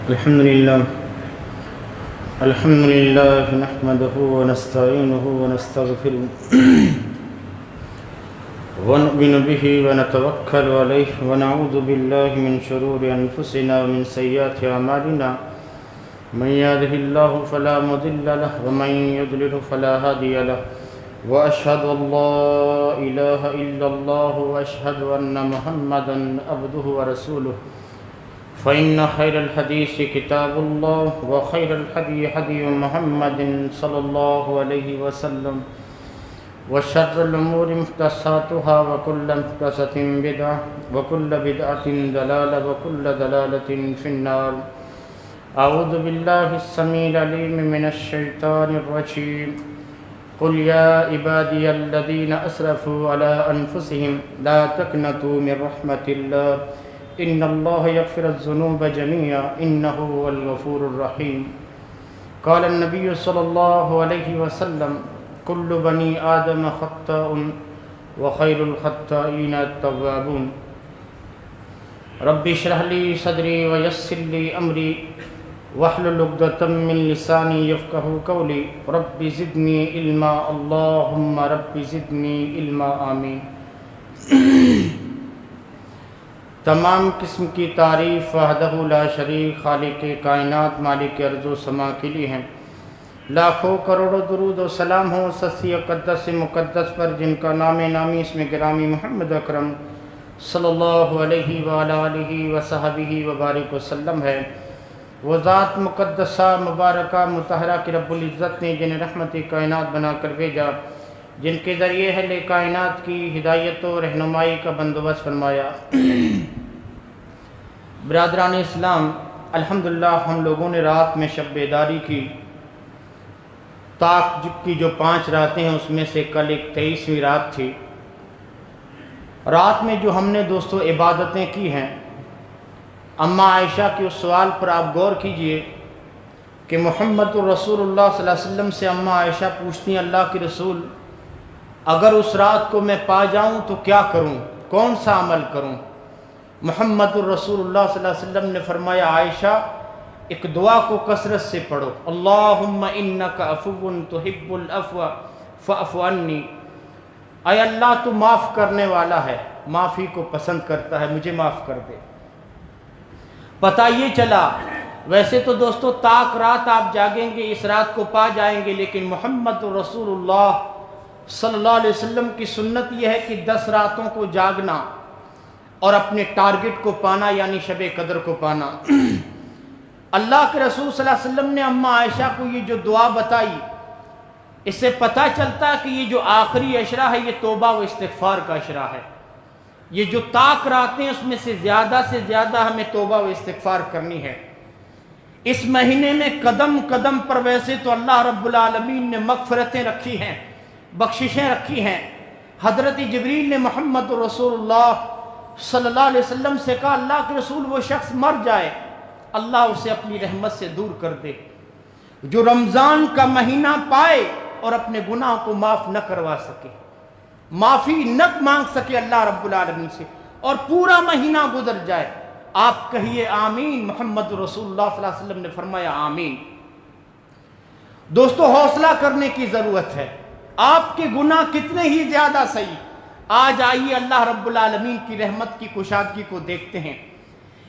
الحمد لله نحمده ونستعينه ونستغفره ونؤمن به ونتوكل عليه ونعوذ بالله من شرور أنفسنا ومن سيئات أعمالنا من يهده الله فلا مضل له ومن يضلل فلا هادي له وأشهد أن لا إله إلا الله وأشهد أن محمدا عبده ورسوله فإن خير الحديث كتاب الله وخير الهدي هدي محمد صلى الله عليه وسلم وشر الأمور محدثاتها وكل محدثة بدعة وكل بدعة ضلالة وكل ضلالة في النار. أعوذ بالله السميع العليم من الشيطان الرجيم. قل يا عبادي الذين أسرفوا على أنفسهم لا تقنطوا من رحمة الله إن الله يغفر الذنوب جميعا إنه هو الغفور الرحيم. قال النبي صلى الله عليه وسلم كل بني آدم خطاء وخير الخطائين التوابون. رب اشرح لي صدري ويسر لي أمري واحلل عقدة من لساني يفقهوا قولي. رب زدني علما اللهم رب زدني علما آمين. تمام قسم کی تعریف وحدہ لا شریک خالق کائنات مالک ارض و سما کے لیے ہیں. لاکھوں کروڑوں درود و سلام ہو سسی اقدس مقدس پر جن کا نام نامی اسم گرامی محمد اکرم صلی اللہ علیہ وآلہ وصحبہ وبارک وسلم ہے. وہ ذات مقدسہ مبارکہ مطہرہ کی رب العزت نے جنہیں رحمت کائنات بنا کر بھیجا، جن کے ذریعے اہل کائنات کی ہدایت و رہنمائی کا بندوبست فرمایا. برادران اسلام، الحمدللہ ہم لوگوں نے رات میں شب بیداری کی. طاق کی جو 5 راتیں ہیں اس میں سے کل ایک 23ویں رات تھی. رات میں جو ہم نے دوستو عبادتیں کی ہیں، اماں عائشہ کے اس سوال پر آپ غور کیجئے کہ محمد الرسول اللہ صلی اللہ علیہ وسلم سے اماں عائشہ پوچھتی ہیں اللہ کے رسول اگر اس رات کو میں پا جاؤں تو کیا کروں، کون سا عمل کروں؟ محمد الرسول اللہ صلی اللہ علیہ وسلم نے فرمایا عائشہ ایک دعا کو کثرت سے پڑھو، اللہم انک عفو تحب العفو فاعف عنی. اے اللہ تو معاف کرنے والا ہے، معافی کو پسند کرتا ہے، مجھے معاف کر دے. پتہ یہ چلا ویسے تو دوستو طاق رات آپ جاگیں گے، اس رات کو پا جائیں گے، لیکن محمد رسول اللہ صلی اللہ علیہ وسلم کی سنت یہ ہے کہ 10 راتوں کو جاگنا اور اپنے ٹارگٹ کو پانا، یعنی شب قدر کو پانا. اللہ کے رسول صلی اللہ علیہ وسلم نے اماں عائشہ کو یہ جو دعا بتائی، اس سے پتہ چلتا ہے کہ یہ جو آخری عشرہ ہے یہ توبہ و استغفار کا عشرہ ہے. یہ جو طاق راتیں اس میں سے زیادہ ہمیں توبہ و استغفار کرنی ہے. اس مہینے میں قدم قدم پر ویسے تو اللہ رب العالمین نے مغفرتیں رکھی ہیں، بخششیں رکھی ہیں. حضرت جبریل نے محمد رسول اللہ صلی اللہ علیہ وسلم سے کہا اللہ کے رسول وہ شخص مر جائے اللہ اسے اپنی رحمت سے دور کر دے جو رمضان کا مہینہ پائے اور اپنے گناہ کو معاف نہ کروا سکے، معافی نہ مانگ سکے اللہ رب العالمین سے، اور پورا مہینہ گزر جائے. آپ کہیے آمین. محمد رسول اللہ صلی اللہ علیہ وسلم نے فرمایا آمین. دوستو حوصلہ کرنے کی ضرورت ہے. آپ کے گناہ کتنے ہی زیادہ صحیح، آج آئیے اللہ رب العالمین کی رحمت کی کشادگی کو دیکھتے ہیں.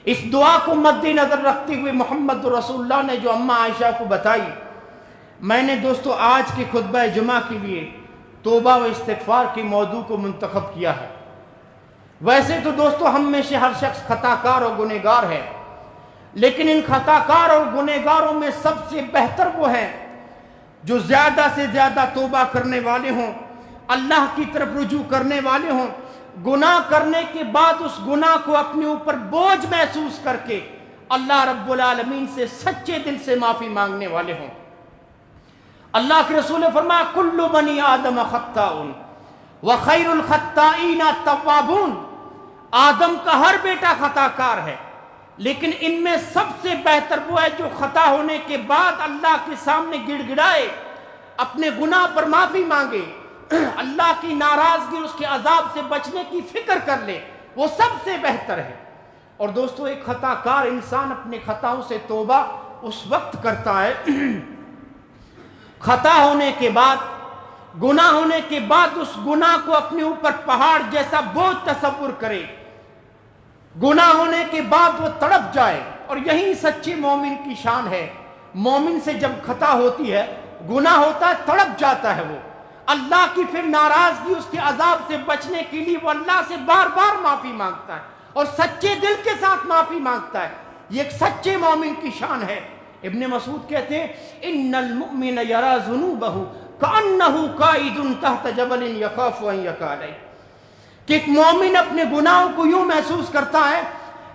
اس دعا کو مد نظر رکھتے ہوئے محمد رسول اللہ نے جو اماں عائشہ کو بتائی، میں نے دوستو آج کے خطبہ جمعہ کے لیے توبہ و استغفار کے موضوع کو منتخب کیا ہے. ویسے تو دوستو ہم میں سے ہر شخص خطاکار اور گنہگار ہے، لیکن ان خطاکار اور گنہگاروں میں سب سے بہتر وہ ہیں جو زیادہ سے زیادہ توبہ کرنے والے ہوں، اللہ کی طرف رجوع کرنے والے ہوں، گناہ کرنے کے بعد اس گناہ کو اپنے اوپر بوجھ محسوس کر کے اللہ رب العالمین سے سچے دل سے معافی مانگنے والے ہوں. اللہ کے رسول نے فرمایا کل بنی آدم خطاء وخیر الخطائین التوابون. آدم کا ہر بیٹا خطا کار ہے، لیکن ان میں سب سے بہتر وہ ہے جو خطا ہونے کے بعد اللہ کے سامنے گڑ گڑائے، اپنے گناہ پر معافی مانگے، اللہ کی ناراضگی اس کے عذاب سے بچنے کی فکر کر لے، وہ سب سے بہتر ہے. اور دوستو ایک خطا کار انسان اپنے خطاؤں سے توبہ اس وقت کرتا ہے خطا ہونے کے بعد، گناہ ہونے کے بعد اس گناہ کو اپنے اوپر پہاڑ جیسا بوجھ تصور کرے، گناہ ہونے کے بعد وہ تڑپ جائے. اور یہی سچے مومن کی شان ہے. مومن سے جب خطا ہوتی ہے، گناہ ہوتا ہے، تڑپ جاتا ہے، وہ اللہ کی پھر ناراضگی، اس کے عذاب سے بچنے کے لیے وہ اللہ سے بار بار معافی مانگتا ہے اور سچے دل کے ساتھ معافی مانگتا ہے. یہ ایک سچے مومن کی شان ہے. ابن مسعود کہتے ہیں ان المؤمن یرا ذنوبہ کأنہ قائد تحت جبل یخاف ان یقع علیہ، کہ ایک مومن اپنے گناہوں کو یوں محسوس کرتا ہے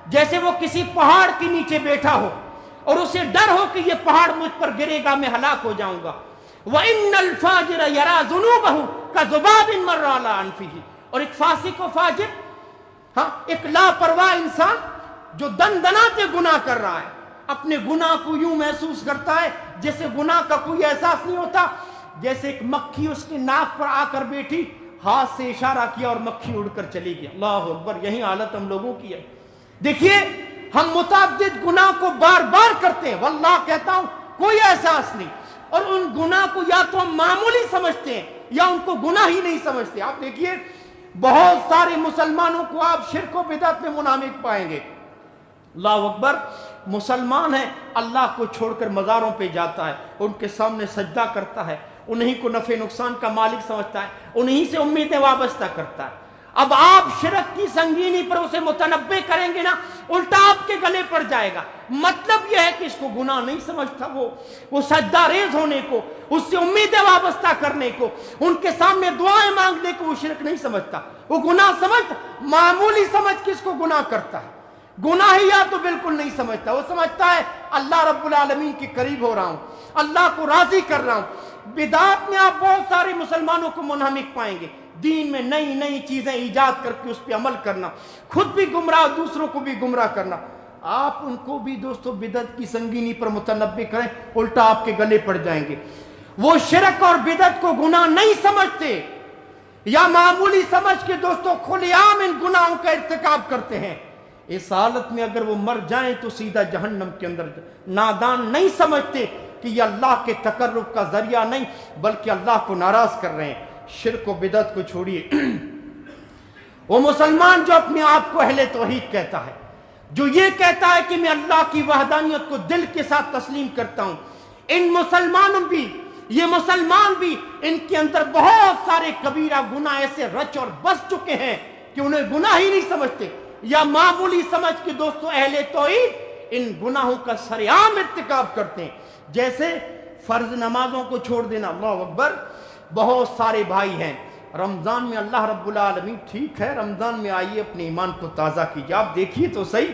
جیسے وہ کسی پہاڑ کے نیچے بیٹھا ہو اور اسے ڈر ہو کہ یہ پہاڑ مجھ پر گرے گا، میں ہلاک ہو جاؤں گا. وَإِنَّ الْفَاجِرَ يَرَى ذُنُوبَهُ كَذُبَابٍ مَرَّ عَلَىٰ أَنفِهِ، اور ایک فاسق و فاجر، ایک لاپرواہ انسان جو دندناتے گناہ کر رہا ہے، اپنے گناہ کو یوں محسوس کرتا ہے جیسے گناہ کا کوئی احساس نہیں ہوتا، جیسے ایک مکھی اس کے ناک پر آ کر بیٹھی، ہاتھ سے اشارہ کیا اور مکھی اڑ کر چلی گئی. اللہ اکبر. یہی حالت ہم لوگوں کی ہے. دیکھیے ہم متعدد گناہ کو بار بار کرتے ہیں، واللہ کہتا ہوں کوئی احساس نہیں، اور ان گناہ کو یا تو ہم معمولی سمجھتے ہیں یا ان کو گناہ ہی نہیں سمجھتے. آپ دیکھیے بہت سارے مسلمانوں کو آپ شرک و بدعت میں منہمک پائیں گے. اللہ اکبر. مسلمان ہے، اللہ کو چھوڑ کر مزاروں پہ جاتا ہے، ان کے سامنے سجدہ کرتا ہے، انہی کو نفع نقصان کا مالک سمجھتا ہے، انہی سے امیدیں وابستہ کرتا ہے. اب آپ شرک کی سنگینی پر اسے متنبع کریں گے نا، الٹا آپ کے گلے پڑ جائے گا. مطلب یہ ہے کہ اس کو گناہ نہیں سمجھتا، وہ سجدہ ریز ہونے کو، اس سے امیدیں وابستہ کرنے کو، ان کے سامنے دعائیں مانگنے کو وہ شرک نہیں سمجھتا، وہ گناہ سمجھتا. معمولی سمجھ کس کو گناہ کرتا ہے، گناہیات تو بالکل نہیں سمجھتا. وہ سمجھتا ہے اللہ رب العالمین کے قریب ہو رہا ہوں، اللہ کو راضی کر رہا ہوں. بدعات میں آپ بہت سارے مسلمانوں کو منہمک پائیں گے، دین میں نئی نئی چیزیں ایجاد کر کے اس پہ عمل کرنا، خود بھی گمراہ دوسروں کو بھی گمراہ کرنا. آپ ان کو بھی دوستو بدعت کی سنگینی پر متنبع کریں، الٹا آپ کے گلے پڑ جائیں گے. وہ شرک اور بدعت کو گناہ نہیں سمجھتے یا معمولی سمجھ کے دوستو کھلے عام ان گناہوں کا ارتکاب کرتے ہیں. اس حالت میں اگر وہ مر جائیں تو سیدھا جہنم کے اندر. نادان نہیں سمجھتے کہ یہ اللہ کے تقرب کا ذریعہ نہیں بلکہ اللہ کو ناراض کر رہے ہیں. شرک و بدعت کو چھوڑیے. وہ مسلمان جو اپنے آپ کو اہل توحید کہتا ہے، جو یہ کہتا ہے کہ میں اللہ کی وحدانیت کو دل کے ساتھ تسلیم کرتا ہوں، یہ مسلمان بھی ان کے اندر بہت سارے کبیرہ گناہ ایسے رچ اور بس چکے ہیں کہ انہیں گناہ ہی نہیں سمجھتے یا معمولی سمجھ کے دوستو اہل توحید ان گناہوں کا سرعام ارتکاب کرتے ہیں. جیسے فرض نمازوں کو چھوڑ دینا. اللہ اکبر. بہت سارے بھائی ہیں رمضان میں، اللہ رب العالمین ٹھیک ہے رمضان میں آئیے اپنے ایمان کو تازہ کیجیے. آپ دیکھیے تو صحیح،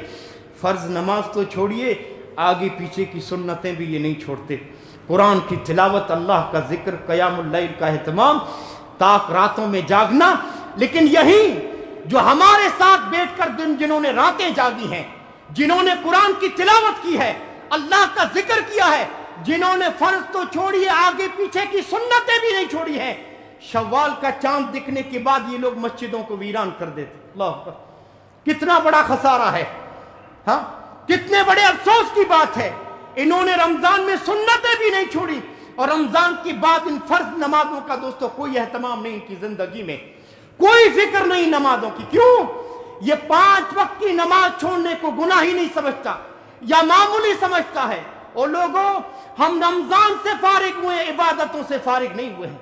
فرض نماز تو چھوڑیے، آگے پیچھے کی سنتیں بھی یہ نہیں چھوڑتے. قرآن کی تلاوت، اللہ کا ذکر، قیام اللیل کا اہتمام، تاک راتوں میں جاگنا. لیکن یہی جو ہمارے ساتھ بیٹھ کر جنہوں نے راتیں جاگی ہیں، جنہوں نے قرآن کی تلاوت کی ہے، اللہ کا ذکر کیا ہے، جنہوں نے فرض تو چھوڑی، آگے پیچھے کی سنتیں بھی نہیں چھوڑی ہیں، شوال کا چاند دکھنے کے بعد یہ لوگ مسجدوں کو ویران کر دیتے. اللہ اکبر. کتنا بڑا خسارہ ہے، ہاں کتنے بڑے افسوس کی بات ہے. انہوں نے رمضان میں سنتیں بھی نہیں چھوڑی اور رمضان کے بعد ان فرض نمازوں کا دوستو کوئی اہتمام نہیں ان کی زندگی میں، کوئی فکر نہیں نمازوں کی. کیوں؟ یہ 5 وقت کی نماز چھوڑنے کو گناہ ہی نہیں سمجھتا یا معمولی سمجھتا ہے. اور لوگوں، ہم رمضان سے فارغ ہوئے، عبادتوں سے فارغ نہیں ہوئے ہیں.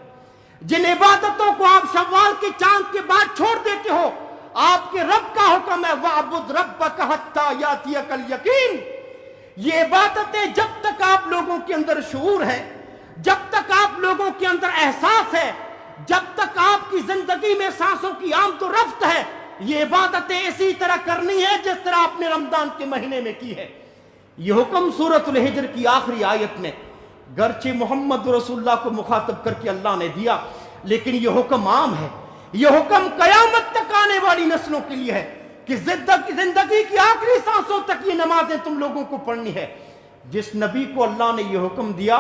جن عبادتوں کو آپ شوال کے چاند کے بعد چھوڑ دیتے ہو، آپ کے رب کا حکم ہے وَاعْبُدْ رَبَّكَ حَتَّى يَأْتِيَكَ الْيَقِينُ. یہ عبادتیں جب تک آپ لوگوں کے اندر شعور ہے، جب تک آپ لوگوں کے اندر احساس ہے، جب تک آپ کی زندگی میں سانسوں کی آمد و رفت ہے، یہ عبادتیں اسی طرح کرنی ہے جس طرح آپ نے رمضان کے مہینے میں کی ہے. یہ حکم سورۃ الحجر کی آخری آیت میں گرچہ محمد رسول اللہ کو مخاطب کر کے اللہ نے دیا، لیکن یہ حکم عام ہے. یہ حکم قیامت تک آنے والی نسلوں کے لیے ہے کہ زندگی کی آخری سانسوں تک یہ نمازیں تم لوگوں کو پڑھنی ہے. جس نبی کو اللہ نے یہ حکم دیا،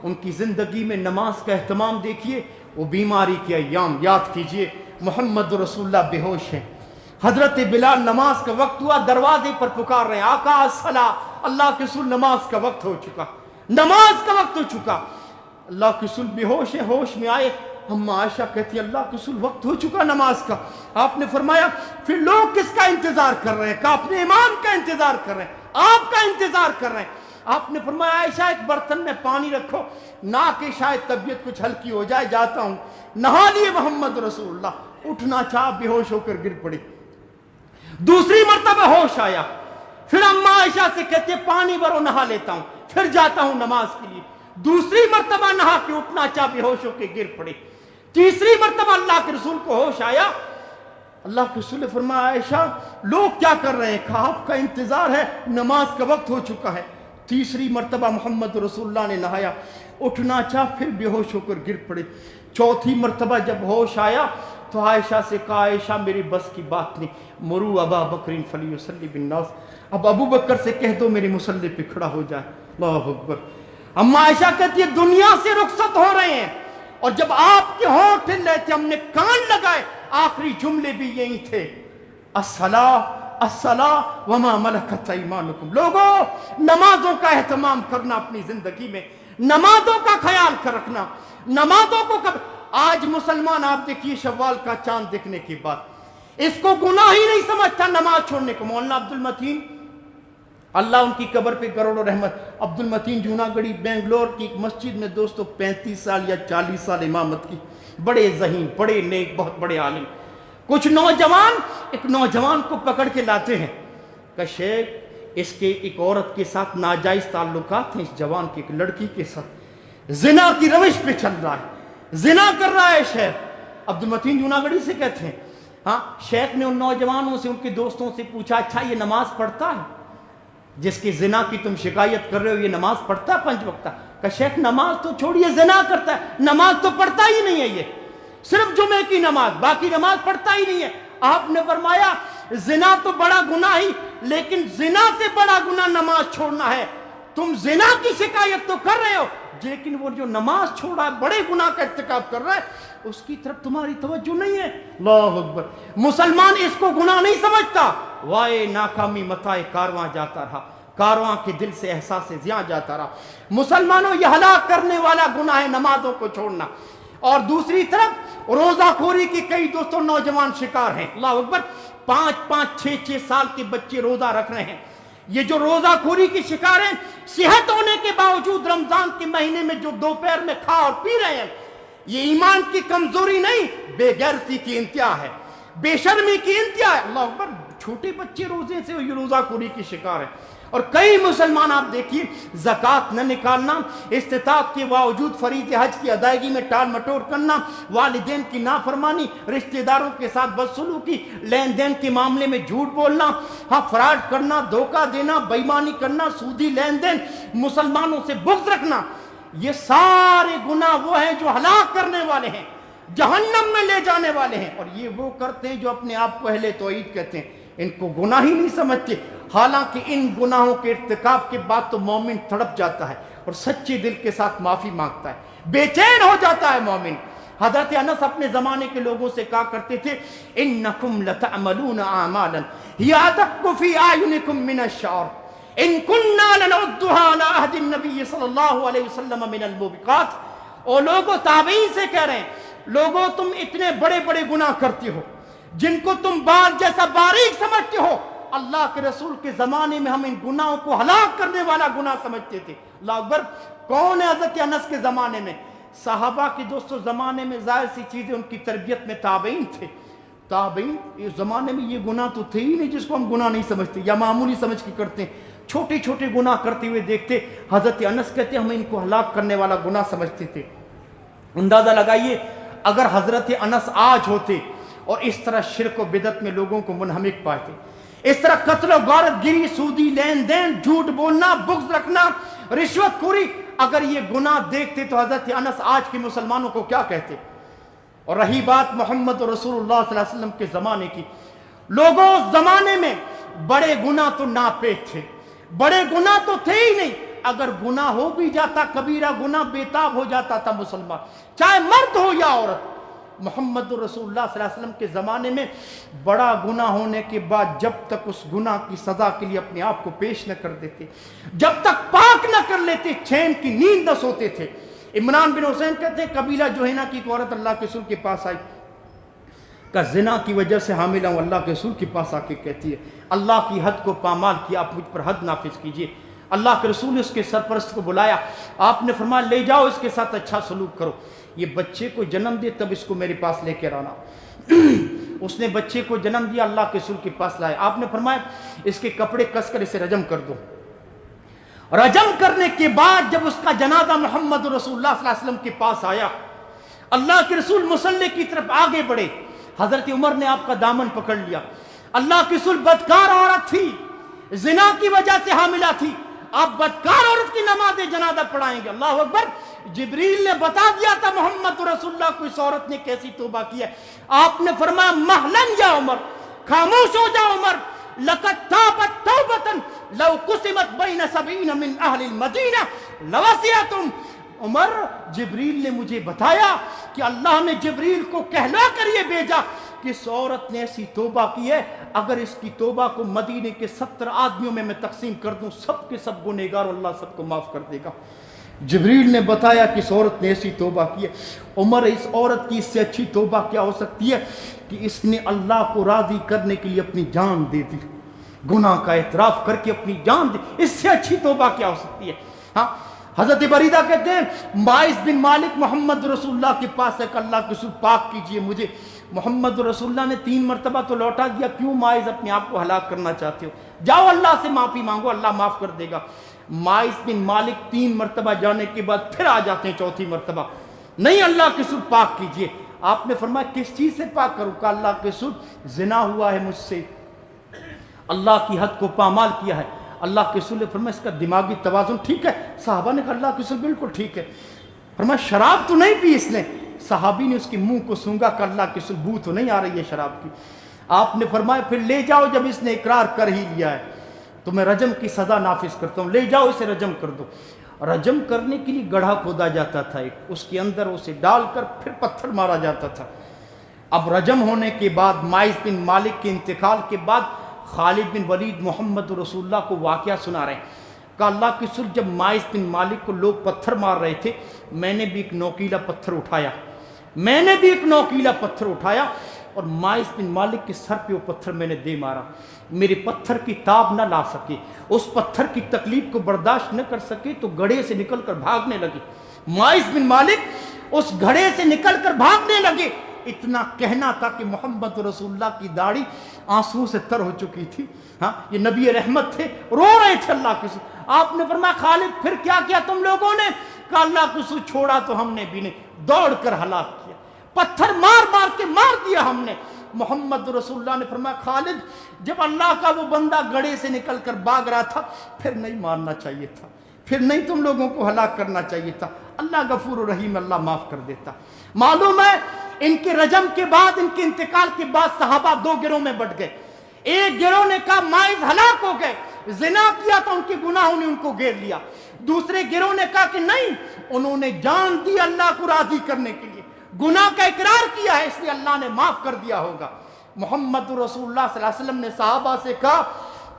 ان کی زندگی میں نماز کا اہتمام دیکھیے. وہ بیماری کے ایام یاد کیجئے، محمد رسول اللہ بے ہوش ہیں، حضرت بلال نماز کا وقت ہوا، دروازے پر پکار رہے ہیں، آقا الصلاۃ، اللہ کے رسول نماز کا وقت ہو چکا، نماز کا وقت ہو چکا۔ اللہ کے رسول بے ہوش ہے، ہوش میں آئے، اما عائشہ کہتی اللہ کے رسول وقت ہو چکا نماز کا۔ آپ نے فرمایا پھر لوگ کس کا انتظار کر رہے ہیں؟ کہ اپنے امام کا انتظار کر رہے ہیں، آپ کا انتظار کر رہے ہیں۔ آپ نے فرمایا عائشہ ایک برتن میں پانی رکھو، نہ کہ شاید طبیعت کچھ ہلکی ہو جائے، جاتا ہوں۔ نہا لیے محمد رسول اللہ، اٹھنا چاہ، بے ہوش ہو کر گر پڑے۔ دوسری مرتبہ ہوش آیا، پھر اما عائشہ سے کہتے پانی بھرو، نہا لیتا ہوں، پھر جاتا ہوں نماز کے لیے۔ دوسری مرتبہ نہا کے اٹھنا چاہ، بے ہوش ہو کے گر پڑے۔ تیسری مرتبہ اللہ کے رسول کو ہوش آیا، اللہ کے رسول نے فرمایا عائشہ لوگ کیا کر رہے ہیں؟ کہا آپ کا انتظار ہے، نماز کا وقت ہو چکا ہے۔ تیسری مرتبہ محمد رسول اللہ نے نہایا، اٹھنا چاہ، پھر بے ہوش ہو کر گر پڑے۔ چوتھی مرتبہ جب ہوش آیا تو عائشہ سے کہا عائشہ میری بس کی بات نہیں، مرو ابا بکر فلیصلی بالناس، اب ابو بکر سے کہہ دو میرے مصلی پہ کھڑا ہو جائے۔ اللہ اکبر۔ اما عائشہ کہتی ہے دنیا سے رخصت ہو رہے ہیں، اور جب آپ کے ہونٹ ہل رہے تھے ہم نے کان لگائے، آخری جملے بھی یہی تھے، الصلاۃ الصلاۃ وما ملکت ایمانکم۔ لوگوں نمازوں کا اہتمام کرنا اپنی زندگی میں، نمازوں کا خیال کر رکھنا، نمازوں کو آج مسلمان آپ دیکھیے شوال کا چاند دیکھنے کے بعد اس کو گناہ ہی نہیں سمجھتا نماز چھوڑنے کو۔ مولانا عبد المتین، اللہ ان کی قبر پہ کروڑوں رحمت، عبد المتین جوناگڑھی بنگلور کی ایک مسجد میں دوستو 35 سال یا 40 سال امامت کی، بڑے ذہین، بڑے نیک، بہت بڑے عالم۔ کچھ نوجوان ایک نوجوان کو پکڑ کے لاتے ہیں کہ شیخ اس کے ایک عورت کے ساتھ ناجائز تعلقات ہیں، اس جوان کی ایک لڑکی کے ساتھ زنا کی روش پہ چل رہا ہے، زنا کر رہا ہے شیخ۔ عبد المتین جوناگڑھی سے کہتے ہیں ہاں، شیخ نے ان نوجوانوں سے، ان کے دوستوں سے پوچھا اچھا یہ نماز پڑھتا ہے؟ جس کی زنا کی تم شکایت کر رہے ہو یہ نماز پڑھتا ہے 5 وقتہ؟ کہ شیخ نماز تو چھوڑیے، زنا کرتا ہے، نماز تو پڑھتا ہی نہیں ہے، یہ صرف جمعے کی نماز، باقی نماز پڑھتا ہی نہیں ہے۔ آپ نے فرمایا زنا تو بڑا گناہ ہی، لیکن زنا سے بڑا گناہ نماز چھوڑنا ہے۔ تم زنا کی شکایت تو کر رہے ہو، لیکن وہ جو نماز چھوڑا ہے، بڑے گناہ کا ارتکاب کر رہا ہے، اس کی طرف تمہاری توجہ نہیں ہے۔ اللہ اکبر۔ مسلمان اس کو گناہ نہیں سمجھتا۔ وائے ناکامی متائے کارواں جاتا رہا، کارواں کے دل سے احساس زیاں جاتا رہا۔ مسلمانوں یہ ہلاک کرنے والا گناہ ہے نمازوں کو چھوڑنا۔ اور دوسری طرف روزہ خوری کی کئی دوستوں نوجوان شکار ہیں۔ اللہ اکبر۔ 5-5 6-6 سال کے بچے روزہ رکھ رہے ہیں۔ یہ جو روزہ خوری کی شکار ہیں، صحت ہونے کے باوجود رمضان کے مہینے میں جو دوپہر میں کھا اور پی رہے ہیں، یہ ایمان کی کمزوری نہیں، بے غیرتی کی انتہا ہے، بے شرمی کی انتہا ہے۔ اللہ اکبر۔ چھوٹے بچے روزے سے یہ روزہ خوری کی شکار ہیں۔ اور کئی مسلمان آپ دیکھیے زکوٰۃ نہ نکالنا، استطاعت کے باوجود فریض حج کی ادائیگی میں ٹال مٹول کرنا، والدین کی نافرمانی، رشتہ داروں کے ساتھ بدسلوکی، لین دین کے معاملے میں جھوٹ بولنا، ہاں فراڈ کرنا، دھوکہ دینا، بےایمانی کرنا، سودی لین دین، مسلمانوں سے بغض رکھنا، یہ سارے گناہ وہ ہیں جو ہلاک کرنے والے ہیں، جہنم میں لے جانے والے ہیں۔ اور یہ وہ کرتے ہیں جو اپنے آپ کو اہل توحید کہتے ہیں، ان کو گناہ ہی نہیں سمجھتے۔ حالانکہ ان گناہوں کے ارتکاب کے بعد تو مومن تڑپ جاتا ہے اور سچے دل کے ساتھ معافی مانگتا ہے، بے چین ہو جاتا ہے مومن۔ حضرت انس اپنے زمانے کے لوگوں سے کہا کرتے تھے انکم لتعملون اعمالا ہی ادق فی اعینکم من الشعر ان کننا لنعدها علی عہد النبی صلی اللہ علیہ وسلم من الموبقات۔ اور لوگوں تابعین سے کہہ رہے ہیں لوگوں تم اتنے بڑے بڑے گناہ کرتے ہو جن کو تم بال جیسا باریک سمجھتے ہو، اللہ کے رسول کے زمانے میں ہم ان گناہوں کو ہلاک کرنے والا گناہ سمجھتے تھے۔ اللہ اکبر۔ کون ہے حضرت انس کے زمانے میں؟ صحابہ کے دوستوں زمانے میں ظاہر سی چیزیں ان کی تربیت میں تابعین تھے۔ تابعین اس زمانے میں یہ گناہ تو تھے ہی نہیں جس کو ہم گناہ نہیں سمجھتے یا معمولی سمجھ کے کرتے ہیں، چھوٹے چھوٹے گناہ کرتے ہوئے دیکھتے۔ حضرت انس کہتے ہم ان کو ہلاک کرنے والا گناہ سمجھتے تھے۔ اندازہ لگائیے اگر حضرت انس آج ہوتے اور اس طرح شرک و بدعت میں لوگوں کو منہمک پاتے، اس طرح قتل و غارت گری، سودی لین دین، جھوٹ بولنا، بغض رکھنا، رشوت خوری، اگر یہ گناہ دیکھتے تو حضرت انس آج کے مسلمانوں کو کیا کہتے؟ اور رہی بات محمد رسول اللہ صلی اللہ علیہ وسلم کے زمانے کی، لوگوں اس زمانے میں بڑے گناہ تو ناپید تھے، بڑے گناہ تو تھے ہی نہیں۔ اگر گناہ ہو بھی جاتا، کبیرہ گناہ، بے تاب ہو جاتا تھا مسلمان، چاہے مرد ہو یا عورت، محمد رسول اللہ صلی اللہ علیہ وسلم کے زمانے میں بڑا گناہ ہونے کے بعد جب تک اس گناہ کی سزا کے لیے اپنے آپ کو پیش نہ کر دیتے، جب تک پاک نہ کر لیتے، چین کی نیند نہ سوتے تھے۔ عمران بن حسین کہتے ہیں قبیلہ جوہینہ کی ایک عورت اللہ کے رسول کے پاس آئی، کہ زنا کی وجہ سے حاملہ ہوں۔ اللہ کے رسول کے پاس آ کے کہتی ہے اللہ کی حد کو پامال کیا، آپ مجھ پر حد نافذ کیجئے۔ اللہ کے رسول نے اس کے سرپرست کو بلایا، آپ نے فرمایا لے جاؤ اس کے ساتھ اچھا سلوک کرو، یہ بچے کو جنم دے تب اس کو میرے پاس لے کے آنا۔ اس نے بچے کو جنم دیا، اللہ کے رسول کے پاس لائے، آپ نے فرمایا اس کے کپڑے کس کر اسے رجم کر دو۔ رجم کرنے کے بعد جب اس کا جنازہ محمد رسول اللہ صلی اللہ علیہ وسلم کے پاس آیا، اللہ کے رسول مصلی کی طرف آگے بڑھے، حضرت عمر نے آپ کا دامن پکڑ لیا۔ اللہ کے رسول بدکار عورت تھی، زنا کی وجہ سے حاملہ تھی، آپ بدکار عورت کی نماز جنازہ پڑھائیں گے؟ اللہ اکبر۔ جبریل نے بتا دیا تھا محمد رسول اللہ کو اس عورت نے کیسی توبہ کی ہے۔ آپ نے فرمایا مہلن یا عمر، خاموش ہو جاؤ عمر، لقد تابت توبۃ لو قسمت بین 70 من اہل المدینہ لوسعتم۔ عمر، جبریل نے مجھے بتایا کہ اللہ نے جبریل کو کہلا کر یہ بھیجا کہ اس عورت نے ایسی توبہ کی ہے، اگر اس کی توبہ کو مدینے کے 70 آدمیوں میں تقسیم کر دوں، سب کے سب گنہگار، اللہ سب کو معاف کر دے گا۔ جبریل نے بتایا کہ اس عورت نے ایسی توبہ کی ہے۔ عمر، اس عورت کی اس سے اچھی توبہ کیا ہو سکتی ہے کہ اس نے اللہ کو راضی کرنے کے لیے اپنی جان دے دی، گناہ کا اعتراف کر کے اپنی جان دی، اس سے اچھی توبہ کیا ہو سکتی ہے؟ ہاں، حضرت بریدہ کہتے ہیں مائز بن مالک محمد رسول اللہ کے پاس ہے کہ اللہ کے رسول پاک کیجئے مجھے۔ محمد رسول اللہ نے 3 مرتبہ تو لوٹا دیا، کیوں مائز اپنے آپ کو ہلاک کرنا چاہتے ہو؟ جاؤ اللہ سے معافی مانگو، اللہ معاف کر دے گا۔ مائز بن مالک 3 مرتبہ جانے کے بعد پھر آ جاتے ہیں 4تھی مرتبہ، نہیں اللہ کے رسول پاک کیجئے۔ آپ نے فرمایا کس چیز سے پاک کروں؟ کہ اللہ کے رسول زنا ہوا ہے مجھ سے، اللہ کی حد کو پامال کیا ہے۔ اللہ کے رسول نے فرمایا اس کا دماغی توازن ٹھیک ہے؟ صحابہ نے کہا اللہ کے رسول بالکل ٹھیک ہے۔ فرمایا شراب تو نہیں پی اس نے؟ صحابی نے اس کے منہ کو سونگا کہ اللہ کے رسول بو تو نہیں آ رہی ہے شراب کی۔ آپ نے فرمایا پھر لے جاؤ، جب اس نے اقرار کر ہی لیا ہے تو میں رجم کی سزا نافذ کرتا ہوں، لے جاؤ اسے رجم کر دو۔ رجم کرنے کے لیے گڑھا کھودا جاتا تھا ایک، اس کے اندر اسے ڈال کر پھر پتھر مارا جاتا تھا۔ اب رجم ہونے کے بعد مائز بن مالک کے انتقال کے بعد خالد بن ولید محمد رسول اللہ کو واقعہ سنا رہے ہیں کہ اللہ کے رسول جب مائز بن مالک کو لوگ پتھر مار رہے تھے، میں نے بھی ایک نوکیلا پتھر اٹھایا اور مائز بن مالک کے سر پہ وہ پتھر میں نے دے مارا۔ میرے پتھر کی تاب نہ لا سکے، اس پتھر کی تکلیف کو برداشت نہ کر سکے تو گڑھے سے نکل کر بھاگنے لگے۔ مائز بن مالک اس گڑھے سے نکل کر بھاگنے لگے۔ اتنا کہنا تھا کہ محمد رسول اللہ کی داڑھی آنسو سے تر ہو چکی تھی۔ ہاں، یہ نبی رحمت تھے، رو رہے تھے اللہ کے رسول۔ آپ نے فرمایا خالد پھر کیا کیا تم لوگوں نے؟ کہ اللہ کے رسول چھوڑا تو ہم نے بھی نہیں، دوڑ کر ہلاک کیا، پتھر مار مار کے مار دیا ہم نے۔ محمد رسول اللہ نے فرمایا خالد جب اللہ کا وہ بندہ گڑھے سے نکل کر بھاگ رہا تھا پھر نہیں مارنا چاہیے تھا، پھر نہیں تم لوگوں کو ہلاک کرنا چاہیے تھا، اللہ غفور و رحیم، اللہ معاف کر دیتا۔ معلوم ہے ان کے رجم کے بعد، ان کے انتقال کے بعد صحابہ 2 گروہ میں بٹ گئے۔ ایک گروہ نے کہا مائز ہلاک ہو گئے، زنا کیا تو ان کے گناہوں نے ان کو گھیر لیا۔ دوسرے گروہ نے کہا کہ نہیں، انہوں نے جان دی اللہ کو راضی کرنے کے لیے، گناہ کا اقرار کیا ہے اس لیے اللہ نے معاف کر دیا ہوگا۔ محمد رسول اللہ صلی اللہ علیہ وسلم نے صحابہ سے کہا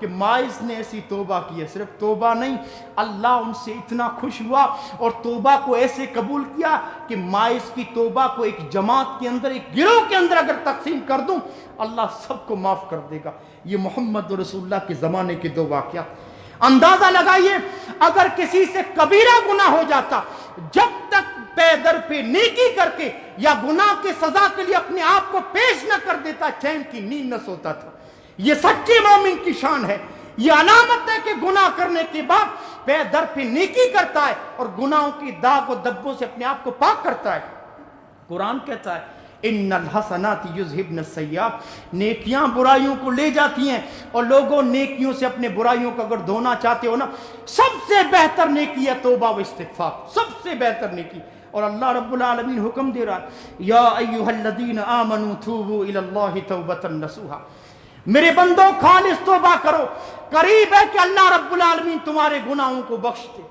کہ مائز نے ایسی توبہ کی ہے، صرف توبہ نہیں، اللہ ان سے اتنا خوش ہوا اور توبہ کو ایسے قبول کیا کہ مائز کی توبہ کو ایک جماعت کے اندر، ایک گروہ کے اندر اگر تقسیم کر دوں اللہ سب کو معاف کر دے گا۔ یہ محمد رسول اللہ کے زمانے کے 2 واقعات۔ اندازہ لگائیے اگر کسی سے کبیرہ گناہ ہو جاتا، جب تک پے در پہ نیکی کر کے یا گناہ کے سزا کے لیے اپنے آپ کو پیش نہ کر دیتا، چین کی نیند نہ سوتا تھا۔ یہ سچے مومن کی شان ہے، یہ علامت ہے کہ گناہ کرنے کے بعد پے در پہ نیکی کرتا ہے اور گناہوں کی داغ و دبوں سے اپنے آپ کو پاک کرتا ہے۔ قرآن کہتا ہے ان الحسنات یذہبن السیئات، نیکیاں برائیوں کو لے جاتی ہیں، اور لوگوں نیکیوں سے اپنے برائیوں کو اگر دھونا چاہتے ہو نا، سب سے بہتر نیکی ہے توبہ و استغفار، سب سے بہتر نیکی۔ اور اللہ رب العالمین حکم دے رہا ہے یا ایھا الذین آمنوا توبوا الی اللہ توبۃ نصوحا، میرے بندوں خالص توبہ کرو، قریب ہے کہ اللہ رب العالمین تمہارے گناہوں کو بخش دے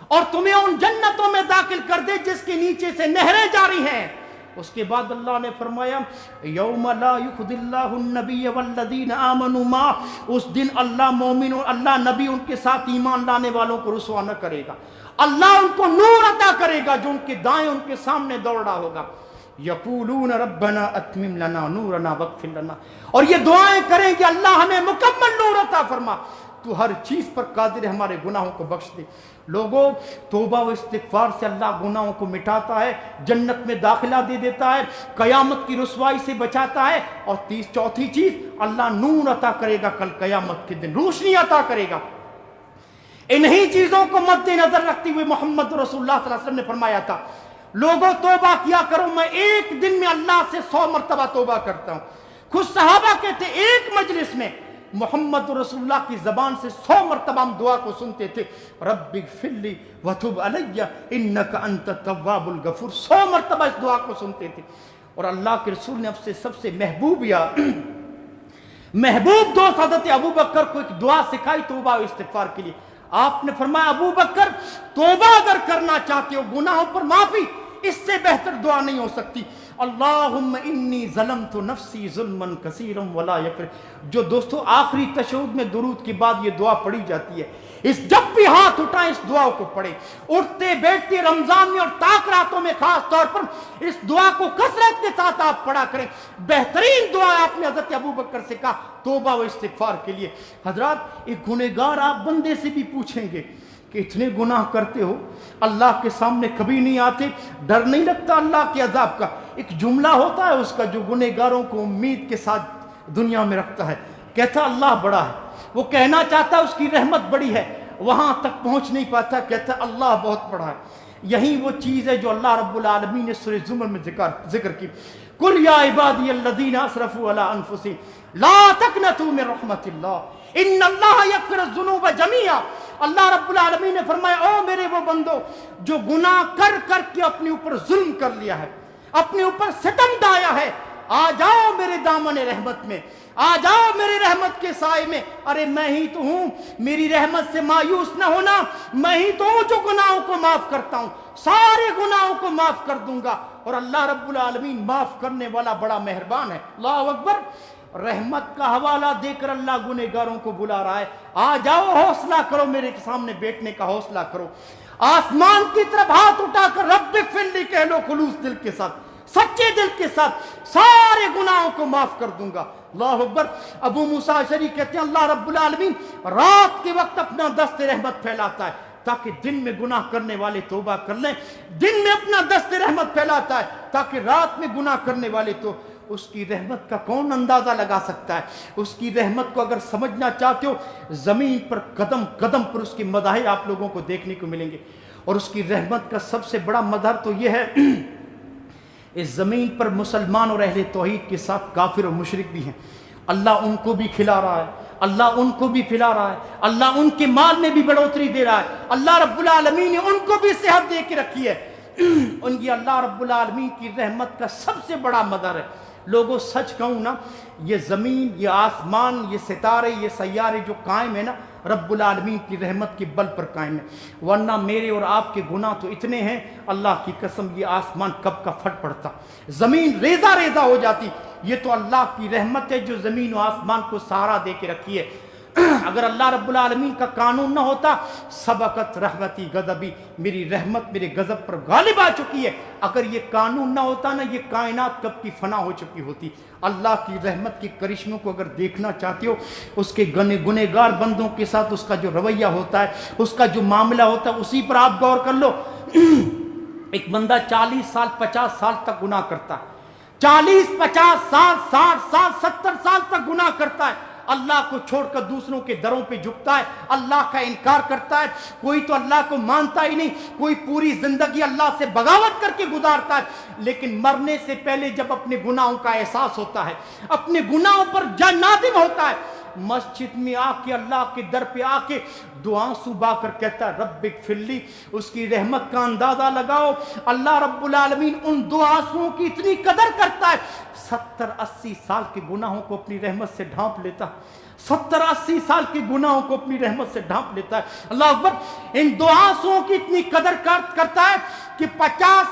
اور تمہیں ان جنتوں میں داخل کر دے جس کے نیچے سے نہریں جاری ہیں۔ اس کے بعد اللہ نے فرمایا یوم لا یخزی اللہ النبی والذین آمنوا معہ، اس دن اللہ مومن اور اللہ نبی ان کے ساتھ ایمان لانے والوں کو رسوا نہ کرے گا، اللہ ان کو نور عطا کرے گا جو ان کے دائیں ان کے سامنے دوڑ رہا ہوگا، یقولون ربنا اتمم لنا نورنا واغفر لنا، اور یہ دعائیں کریں کہ اللہ ہمیں مکمل نور عطا فرما، تو ہر چیز پر قادر ہے، ہمارے گناہوں کو بخش دے۔ لوگوں، توبہ و استغفار سے اللہ گناہوں کو مٹاتا ہے، جنت میں داخلہ دے دیتا ہے، قیامت کی رسوائی سے بچاتا ہے، اور چوتھی چیز اللہ نور عطا کرے گا، کل قیامت کے دن روشنی عطا کرے گا۔ انہی چیزوں کو مد نظر رکھتے ہوئے محمد رسول اللہ صلی اللہ علیہ وسلم نے فرمایا تھا لوگوں توبہ کیا کرو، میں ایک دن میں اللہ سے 100 مرتبہ توبہ کرتا ہوں۔ خود صحابہ کہتے ایک مجلس میں محمد رسول اللہ کی زبان سے 100 مرتبہ ہم دعا کو سنتے تھے، رب اغفر لی وتب علی انک انت التواب الغفور، 100 مرتبہ اس دعا کو سنتے تھے۔ اور اللہ کے رسول نے اب سے سب سے محبوب دوست حضرت ابو بکر کو ایک دعا سکھائی توبہ و استغفار کے لیے۔ آپ نے فرمایا ابو بکر توبہ اگر کرنا چاہتے ہو، گناہوں پر معافی، اس سے بہتر دعا نہیں ہو سکتی، اللہم انی ظلمت نفسی ظلما کثیرا ولا یغفر۔ جو دوستو آخری تشہد میں درود کے بعد یہ دعا پڑھی جاتی ہے، جب بھی ہاتھ اٹھائیں اس دعا کو پڑھیں، اٹھتے بیٹھتے رمضان میں اور طاق راتوں میں خاص طور پر اس دعا کو کثرت کے ساتھ آپ پڑھا کریں۔ بہترین دعا آپ نے حضرت ابو بکر سے کہا توبہ و استغفار کے لیے۔ حضرات، ایک گنہگار آپ بندے سے بھی پوچھیں گے کہ اتنے گناہ کرتے ہو، اللہ کے سامنے کبھی نہیں آتے، ڈر نہیں لگتا اللہ کے عذاب کا؟ ایک جملہ ہوتا ہے اس کا جو گنہگاروں کو امید کے ساتھ دنیا میں رکھتا ہے، کہتا اللہ بڑا ہے، وہ کہنا چاہتا ہے اس کی رحمت بڑی ہے، وہاں تک پہنچ نہیں پاتا، کہتا ہے اللہ بہت بڑا ہے۔ یہی وہ چیز ہے جو اللہ رب العالمین نے سورہ زمر میں ذکر کی، قل یا عبادی الذین اسرفوا علی انفسہم لا تقنطوا من رحمت اللہ ان اللہ یغفر الذنوب جمیعا۔ اللہ رب العالمین نے فرمایا او میرے وہ بندو جو گناہ کر کر کے اپنے اوپر ظلم کر لیا ہے، اپنے اوپر ستم ڈایا ہے، آ جاؤ میرے دامن رحمت میں، آ جاؤ میری رحمت کے سائے میں۔ ارے میں ہی تو ہوں، میری رحمت سے مایوس نہ ہونا، میں ہی تو ہوں جو گناہوں کو معاف کرتا ہوں، سارے گناہوں کو معاف کر دوں گا، اور اللہ رب العالمین معاف کرنے والا بڑا مہربان ہے۔ اللہ اکبر۔ رحمت کا حوالہ دے کر اللہ گنہگاروں کو بلا رہا ہے، آ جاؤ حوصلہ کرو، میرے سامنے بیٹھنے کا حوصلہ کرو، آسمان کی طرف ہاتھ اٹھا کر رب اغفر لی کہہ لو، خلوص دل کے ساتھ، سچے دل کے ساتھ، سارے گناہوں کو معاف کر دوں گا۔ اللہ اکبر۔ ابو موسیٰ اشعری کہتے ہیں اللہ رب العالمین رات کے وقت اپنا دست رحمت پھیلاتا ہے تاکہ دن میں گناہ کرنے والے توبہ کر لیں، دن میں اپنا دست رحمت پھیلاتا ہے تاکہ رات میں گناہ کرنے والے تو اس کی رحمت کا کون اندازہ لگا سکتا ہے؟ اس کی رحمت کو اگر سمجھنا چاہتے ہو، زمین پر قدم قدم پر اس کے مظاہر آپ لوگوں کو دیکھنے کو ملیں گے، اور اس کی رحمت کا سب سے بڑا مظہر تو یہ ہے اس زمین پر مسلمان اور اہل توحید کے ساتھ کافر اور مشرک بھی ہیں، اللہ ان کو بھی کھلا رہا ہے، اللہ ان کو بھی پھلا رہا ہے، اللہ ان کے مال میں بھی بڑھوتری دے رہا ہے، اللہ رب العالمین نے ان کو بھی صحت دے کے رکھی ہے۔ ان کی اللہ رب العالمین کی رحمت کا سب سے بڑا مظہر ہے۔ لوگوں سچ کہوں نا، یہ زمین، یہ آسمان، یہ ستارے، یہ سیارے جو قائم ہے نا، رب العالمین کی رحمت کے بل پر قائم ہے، ورنہ میرے اور آپ کے گناہ تو اتنے ہیں، اللہ کی قسم یہ آسمان کب کا پھٹ پڑتا، زمین ریزہ ریزہ ہو جاتی۔ یہ تو اللہ کی رحمت ہے جو زمین و آسمان کو سہارا دے کے رکھی ہے۔ اگر اللہ رب العالمین کا قانون نہ ہوتا، سبقت رحمتی غضبی، میری رحمت میرے غضب پر غالب آ چکی ہے، اگر یہ قانون نہ ہوتا نا، یہ کائنات کب کی فنا ہو چکی ہوتی۔ اللہ کی رحمت کے کرشموں کو اگر دیکھنا چاہتے ہو، اس کے گنہگار بندوں کے ساتھ اس کا جو رویہ ہوتا ہے، اس کا جو معاملہ ہوتا ہے، اسی پر آپ غور کر لو۔ ایک بندہ 40 سال 50 سال تک گناہ کرتا ہے، 40 50 سال 60 سال 70 سال تک گناہ کرتا ہے، اللہ کو چھوڑ کر دوسروں کے دروں پہ جھکتا ہے، اللہ کا انکار کرتا ہے، کوئی تو اللہ کو مانتا ہی نہیں، کوئی پوری زندگی اللہ سے بغاوت کر کے گزارتا ہے، لیکن مرنے سے پہلے جب اپنے گناہوں کا احساس ہوتا ہے، اپنے گناہوں پر نادم ہوتا ہے، مسجد میں آ کے اللہ کے در پہ آ کے دعا صبح کر کہتا ہے رب اغفر لی، اس کی رحمت کا اندازہ لگاؤ۔ اللہ رب العالمین ان دعاؤں کی اتنی قدر کرتا ہے، 70-80 سال کے گناہوں کو اپنی رحمت سے ڈھانپ لیتا، 70-80 سال کے گناہوں کو اپنی رحمت سے ڈھانپ لیتا ہے۔ اللہ اکبر۔ ان دعاؤں کی اتنی قدر کرتا ہے کہ 50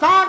60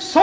100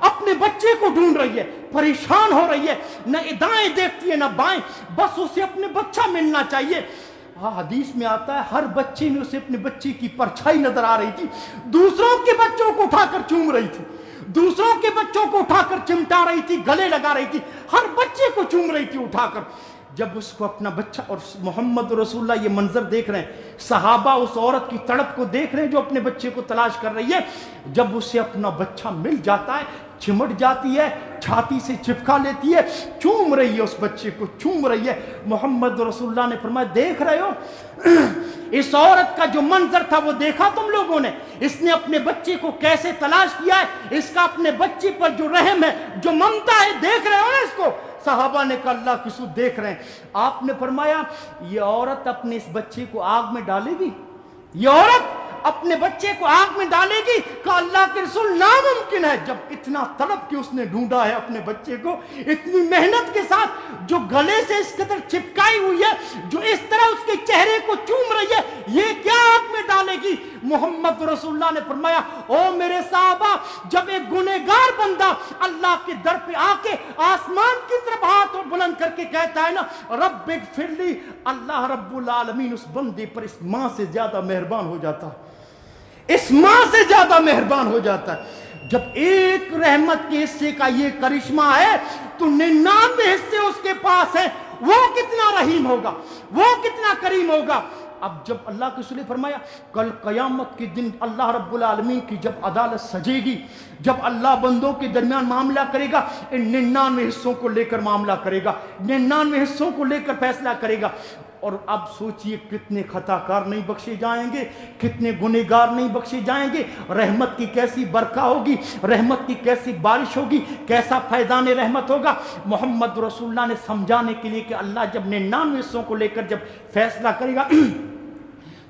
اپنے بچے کو ڈھونڈ رہی ہے, پریشان ہو رہی ہے, نہ دائیں دیکھتی ہے نہ بائیں, بس اسے اپنے بچہ ملنا چاہیے. حدیث میں آتا ہے ہر بچے میں اسے اپنے بچے کی پرچھائی نظر آ رہی تھی, دوسروں کے بچوں کو اٹھا کر چوم رہی تھی, دوسروں کے بچوں کو اٹھا کر چمٹا رہی تھی, گلے لگا رہی تھی, ہر بچے کو چوم رہی تھی اٹھا کر. جب اس کو اپنا بچہ, اور محمد رسول اللہ یہ منظر دیکھ رہے ہیں, صحابہ اس عورت کی تڑپ کو دیکھ رہے ہیں جو اپنے بچے کو تلاش کر رہی ہے. جب اسے اپنا بچہ مل جاتا ہے, چمٹ جاتی ہے, چھاتی سے چپکا لیتی ہے, چوم رہی ہے اس بچے کو, چوم رہی ہے. محمد رسول اللہ نے فرمایا دیکھ رہے ہو اس عورت کا جو منظر تھا وہ دیکھا تم لوگوں نے, اس نے اپنے بچے کو کیسے تلاش کیا ہے, اس کا اپنے بچے پر جو رحم ہے, جو ممتا ہے, دیکھ رہے ہو نا اس کو. صحابہ نے کہا اللہ کی سو دیکھ رہے ہیں. آپ نے فرمایا یہ عورت اپنے اس بچے کو آگ میں ڈالے گی, یہ عورت اپنے بچے کو آگ میں ڈالے گی؟ کہا اللہ کے رسول ناممکن ہے. جب اتنا طلب کہ اس نے ڈھونڈا ہے اپنے بچے کو, اتنی محنت کے ساتھ, جو گلے سے اس قدر چپکائی ہوئی ہے, جو اس طرح اس کے چہرے کو چوم رہی ہے, یہ کیا آگ میں ڈالے گی؟ محمد رسول اللہ نے فرمایا او میرے صحابہ, جب ایک گنہگار بندہ اللہ کے در پہ آ کے آسمان کی طرف ہاتھ بلند کر کے کہتا ہے نا رب اغفر لی, اللہ رب العالمین اس بندے پر اس ماں سے زیادہ مہربان ہو جاتا ہے, اس ماں سے زیادہ مہربان ہو جاتا ہے. جب ایک رحمت کے حصے کا یہ کرشمہ ہے تو 99 حصے اس کے پاس ہے, وہ کتنا رحیم ہوگا, وہ کتنا کریم ہوگا. اب جب اللہ کے رسول نے فرمایا کل قیامت کے دن اللہ رب العالمین کی جب عدالت سجے گی, جب اللہ بندوں کے درمیان معاملہ کرے گا, ان 99 حصوں کو لے کر معاملہ کرے گا, 99 حصوں کو لے کر فیصلہ کرے گا. اور اب سوچئے کتنے خطا کار نہیں بخشے جائیں گے, کتنے گنہگار نہیں بخشے جائیں گے. رحمت کی کیسی برکہ ہوگی, رحمت کی کیسی بارش ہوگی, کیسا فیضان رحمت ہوگا. محمد رسول اللہ نے سمجھانے کے لیے کہ اللہ جب 99 حصوں کو لے کر جب فیصلہ کرے گا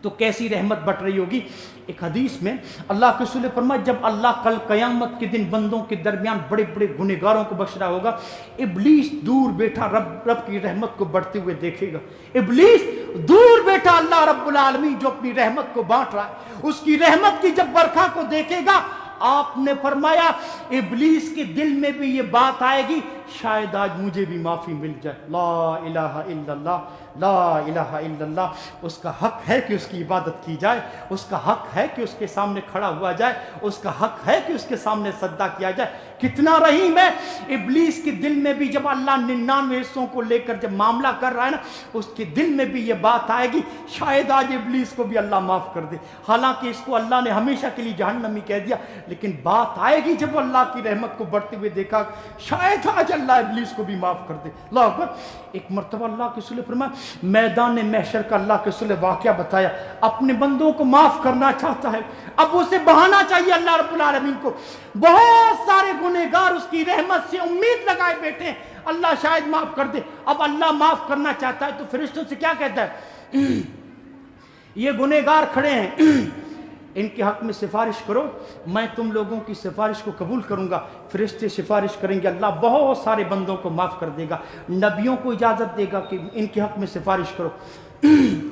تو کیسی رحمت بٹ رہی ہوگی. ایک حدیث میں اللہ کے رسول نے فرمایا جب اللہ کل قیامت کے دن بندوں کے درمیان بڑے بڑے گنہگاروں کو بخش رہا ہوگا, ابلیس دور بیٹھا رب کی رحمت کو بڑھتے ہوئے دیکھے گا. ابلیس دور بیٹھا اللہ رب العالمین جو اپنی رحمت کو بانٹ رہا ہے, اس کی رحمت کی جب برکھا کو دیکھے گا, آپ نے فرمایا ابلیس کے دل میں بھی یہ بات آئے گی شاید آج مجھے بھی معافی مل جائے. لا الہ الا اللہ, لا الہ الا اللہ. اس کا حق ہے کہ اس کی عبادت کی جائے, اس کا حق ہے کہ اس کے سامنے کھڑا ہوا جائے, اس کا حق ہے کہ اس کے سامنے سجدہ کیا جائے. کتنا رحیم ہے. ابلیس کے دل میں بھی جب اللہ 99 حصوں کو لے کر جب معاملہ کر رہا ہے نا, اس کے دل میں بھی یہ بات آئے گی شاید آج ابلیس کو بھی اللہ معاف کر دے. حالانکہ اس کو اللہ نے ہمیشہ کے لیے جہنمی کہہ دیا, لیکن بات آئے گی جب اللہ کی رحمت کو بڑھتے ہوئے دیکھا شاید آج اللہ ابلیس کو بھی معاف کر دے. اللہ اکبر. ایک مرتبہ اللہ کے رسول نے فرمایا میدان محشر کا اللہ کے رسول نے واقعہ بتایا, اپنے بندوں کو معاف کرنا چاہتا ہے, اب اسے بہانا چاہیے اللہ رب العالمین کو. بہت سارے گنہگار اس کی رحمت سے امید لگائے بیٹھے ہیں اللہ شاید معاف کر دے. اب اللہ معاف کرنا چاہتا ہے تو فرشتوں سے کیا کہتا ہے, یہ گنہگار کھڑے ہیں, ان کے حق میں سفارش کرو, میں تم لوگوں کی سفارش کو قبول کروں گا. فرشتے سفارش کریں گے, اللہ بہت سارے بندوں کو معاف کر دے گا. نبیوں کو اجازت دے گا کہ ان کے حق میں سفارش کرو,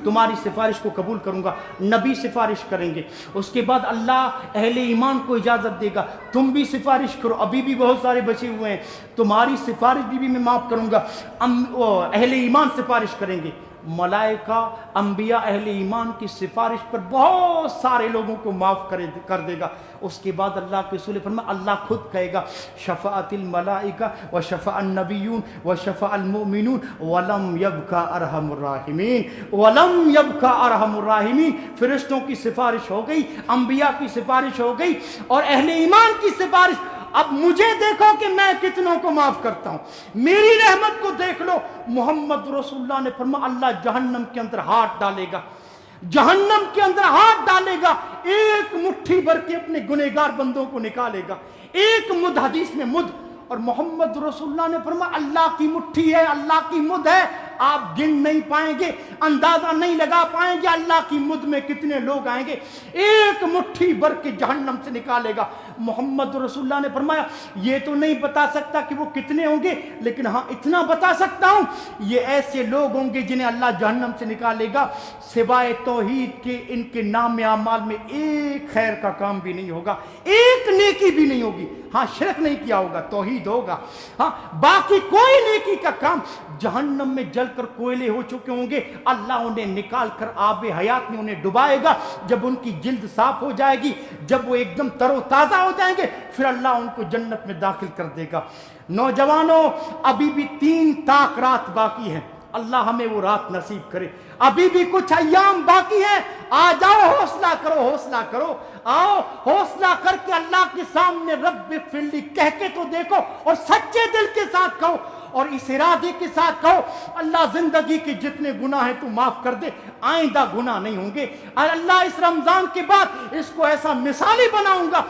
تمہاری سفارش کو قبول کروں گا. نبی سفارش کریں گے. اس کے بعد اللہ اہل ایمان کو اجازت دے گا, تم بھی سفارش کرو, ابھی بھی بہت سارے بچے ہوئے ہیں, تمہاری سفارش بھی میں معاف کروں گا. اہل ایمان سفارش کریں گے. ملائکہ انبیاء اہل ایمان کی سفارش پر بہت سارے لوگوں کو معاف کر دے گا. اس کے بعد اللہ کے رسول فرمایا اللہ خود کہے گا شفاعت الملائکہ و شفاع النبیون و شفاع المؤمنون ولم یبقى ارحم الراحمین, ولم یبقى ارحم الراحمین. فرشتوں کی سفارش ہو گئی, انبیاء کی سفارش ہو گئی, اور اہل ایمان کی سفارش. اب مجھے دیکھو کہ میں کتنوں کو معاف کرتا ہوں, میری رحمت کو دیکھ لو. محمد رسول اللہ نے فرمایا اللہ جہنم کے اندر ہاتھ ڈالے گا, جہنم کے اندر ہاتھ ڈالے گا, ایک مٹھی بھر کے اپنے گنہگار بندوں کو نکالے گا. ایک مد, حدیث میں مد, اور محمد رسول اللہ نے فرمایا اللہ کی مٹھی ہے, اللہ کی مد ہے, آپ گن نہیں پائیں گے, اندازہ نہیں لگا پائیں گے اللہ کی مد میں کتنے لوگ آئیں گے. ایک مٹھی بھر کے جہنم سے نکالے گا. محمد رسول اللہ نے فرمایا یہ تو نہیں بتا سکتا کہ وہ کتنے ہوں گے، لیکن ہاں اتنا بتا سکتا ہوں یہ ایسے لوگ ہوں گے جنہیں اللہ جہنم سے نکالے گا، سوائے توحید کے ان کے نام اعمال میں ایک خیر کا کام بھی نہیں ہوگا، ایک نیکی بھی نہیں ہوگی۔ ہاں شرک نہیں کیا ہوگا، توحید ہوگا، ہاں باقی کوئی نیکی کا کام۔ جہنم میں جل کر کوئلے ہو چکے ہوں گے، اللہ انہیں نکال کر آب حیات میں انہیں ڈبائے گا۔ جب ان کی جلد صاف ہو جائے گی، جب وہ ایک دم تر و تازہ ہو جائیں گے، پھر اللہ ان کو جنت میں داخل کر دے گا۔ نوجوانوں، ابھی بھی 3 طاق رات باقی ہیں، اللہ ہمیں وہ رات نصیب کرے۔ ابھی بھی کچھ ایام باقی ہیں، آ جاؤ، حوصلہ کرو، حوصلہ کرو، آؤ حوصلہ کر کے اللہ کے سامنے رب اغفر لی کہہ کے تو دیکھو، اور سچے دل کے ساتھ کہو، اور اس ارادے کے ساتھ کہو اللہ زندگی کے جتنے گناہ ہیں تو معاف کر دے، آئندہ گناہ نہیں ہوں گے، اور اللہ اس رمضان کے بعد اس کو ایسا مثالی بناؤں گا